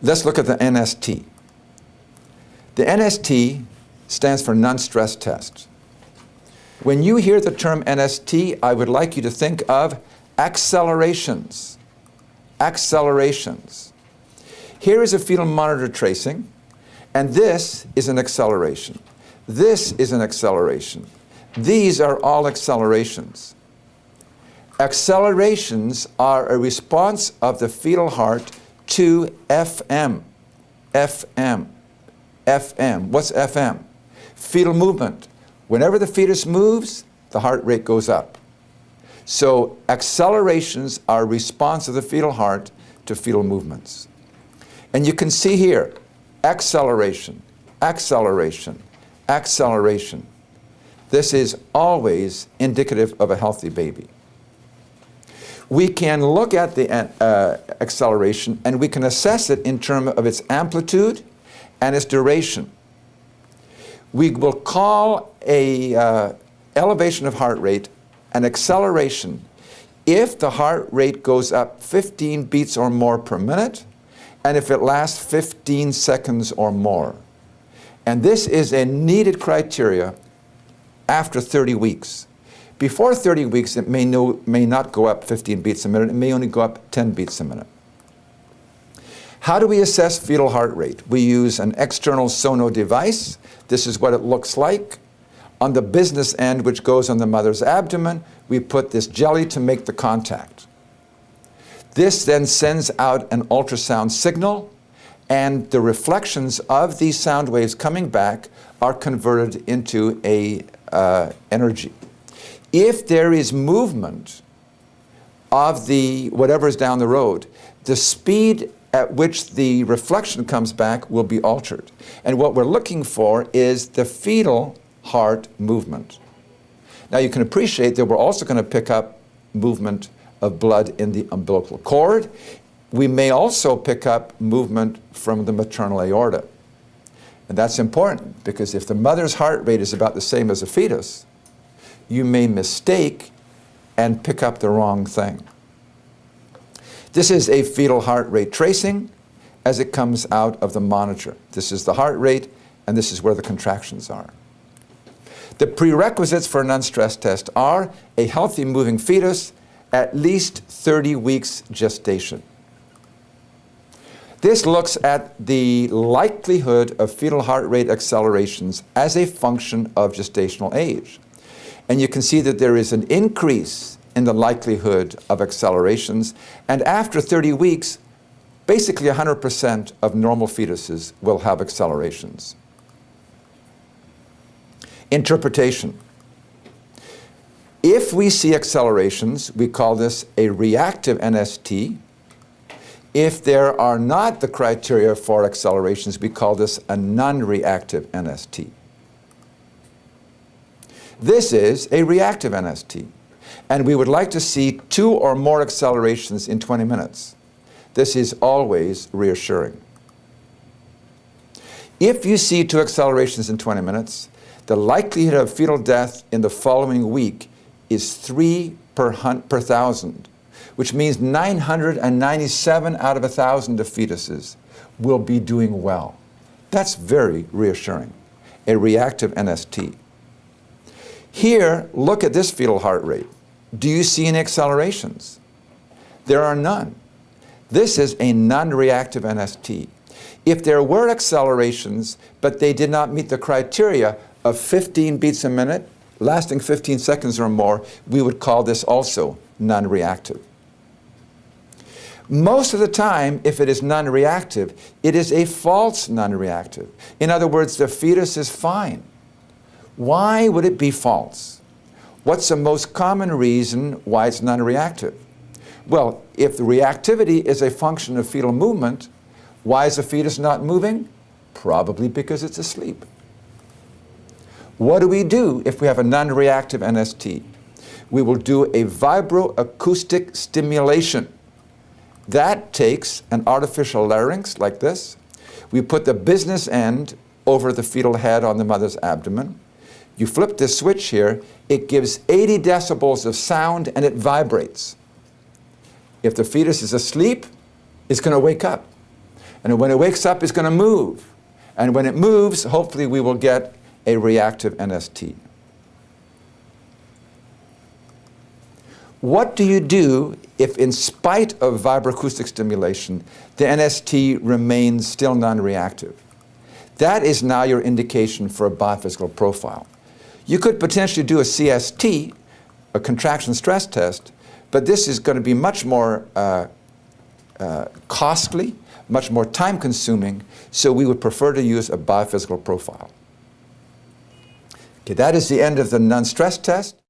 Let's look at the NST. The NST stands for non-stress test. When you hear the term NST, I would like you to think of accelerations. Accelerations. Here is a fetal monitor tracing, and this is an acceleration. This is an acceleration. These are all accelerations. Accelerations are a response of the fetal heart to FM. FM. FM. What's FM? Fetal movement. Whenever the fetus moves, the heart rate goes up. So accelerations are a response of the fetal heart to fetal movements. And you can see here, acceleration, acceleration, acceleration. This is always indicative of a healthy baby. We can look at the acceleration and we can assess it in terms of its amplitude and its duration. We will call a elevation of heart rate an acceleration if the heart rate goes up 15 beats or more per minute and if it lasts 15 seconds or more. And this is a needed criteria after 30 weeks. Before 30 weeks, it may not go up 15 beats a minute. It may only go up 10 beats a minute. How do we assess fetal heart rate? We use an external sono device. This is what it looks like. On the business end, which goes on the mother's abdomen, we put this jelly to make the contact. This then sends out an ultrasound signal, and the reflections of these sound waves coming back are converted into a energy. If there is movement of the whatever is down the road, the speed at which the reflection comes back will be altered. And what we're looking for is the fetal heart movement. Now you can appreciate that we're also going to pick up movement of blood in the umbilical cord. We may also pick up movement from the maternal aorta. And that's important because if the mother's heart rate is about the same as a fetus, you may mistake and pick up the wrong thing. This is a fetal heart rate tracing as it comes out of the monitor. This is the heart rate, and this is where the contractions are. The prerequisites for a non-stress test are a healthy moving fetus, at least 30 weeks gestation. This looks at the likelihood of fetal heart rate accelerations as a function of gestational age. And you can see that there is an increase in the likelihood of accelerations, and after 30 weeks, basically 100% of normal fetuses will have accelerations. Interpretation. If we see accelerations, we call this a reactive NST. If there are not the criteria for accelerations, we call this a non-reactive NST. This is a reactive NST, and we would like to see 2 or more accelerations in 20 minutes. This is always reassuring. If you see 2 accelerations in 20 minutes, the likelihood of fetal death in the following week is 3 per 1,000, which means 997 out of 1,000 of fetuses will be doing well. That's very reassuring, a reactive NST. Here, look at this fetal heart rate. Do you see any accelerations? There are none. This is a non-reactive NST. If there were accelerations, but they did not meet the criteria of 15 beats a minute, lasting 15 seconds or more, we would call this also non-reactive. Most of the time, if it is non-reactive, it is a false non-reactive. In other words, the fetus is fine. Why would it be false? What's the most common reason why it's non-reactive? Well, if the reactivity is a function of fetal movement, why is the fetus not moving? Probably because it's asleep. What do we do if we have a non-reactive NST? We will do a vibroacoustic stimulation. That takes an artificial larynx like this. We put the business end over the fetal head on the mother's abdomen. You flip this switch here, it gives 80 decibels of sound and it vibrates. If the fetus is asleep, it's going to wake up. And when it wakes up, it's going to move. And when it moves, hopefully we will get a reactive NST. What do you do if, in spite of vibroacoustic stimulation, the NST remains still non-reactive? That is now your indication for a biophysical profile. You could potentially do a CST, a contraction stress test, but this is going to be much more costly, much more time-consuming, so we would prefer to use a biophysical profile. Okay, that is the end of the non-stress test.